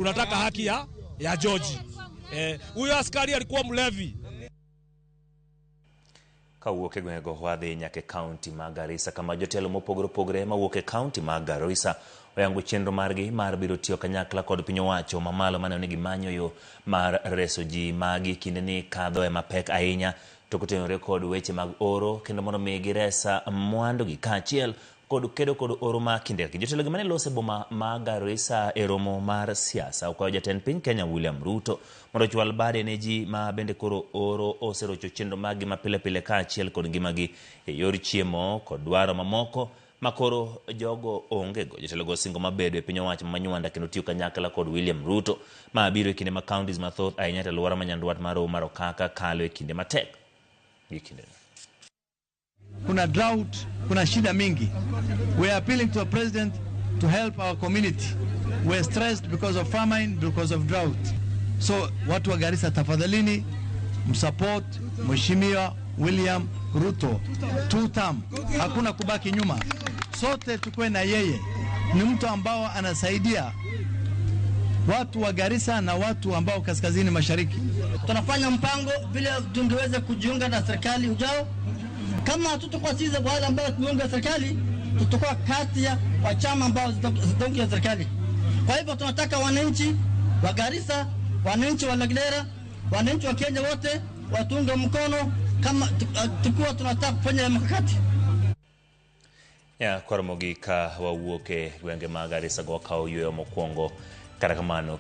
Tunataka haki ya George. Huyo askari alikuwa mlevi. Kawuoke gwego wadhi nyake county ma Garissa kama jotelo mopogore mawuoke county ma Garissa oyango chenro margi mar biro tiyo kanyakla kod piny owacho mamalo mane onegi manyo yo mar reso ji magi kinde ni kadho e mapek ahinya to kotenore kod weche mag oro kendo mondo mi giresa mwandu gi kaachiel kod kedo kod oro ma kinde jotelo gi mane lose boma ma Garissa e romo mar siasa okwayo jatend piny Kenya William Ruto mondo chwal bade ne ji ma bende koro oro oserocho chenro magi ma pile kaachiel kod ngimagi e yor chiemo kod dwaro mamoko makoro jogo onge go. Jotelo go singo mabedo e piny owacho manywanda kendo tiyo kanyakla kod William Ruto ma biro e kinde ma counties mathoth ahinya e luora manyandwat mar Okaka kalo e kinde matek gikinde. Kuna drought, kuna shida mingi. We are appealing to a president to help our community. We are stressed because of famine, because of drought. So watu wa Garissa tafadhalini msupport Mheshimiwa William Ruto 2 term. Hakuna kubaki nyuma. Sote tukue na yeye. Ni mtu ambao anasaidia watu wa Garissa na watu ambao kaskazini mashariki. Tunafanya mpango vile tungeweza kujiunga na serikali ujao. Kama tutakuwa sisi wale ambao tumeunga serikali, tutakuwa kati ya wachama ambao zitaunga serikali. Kwa hivyo tunataka wananchi wa Garissa, wananchi wa Lagdera, wananchi wa Kenya wote watunge mkono kama tukua tunataka kufanya mkakati. Ya kwa mogika wawuoke gwenge ma Garissa go kawo yweyo mokwongo kata kamano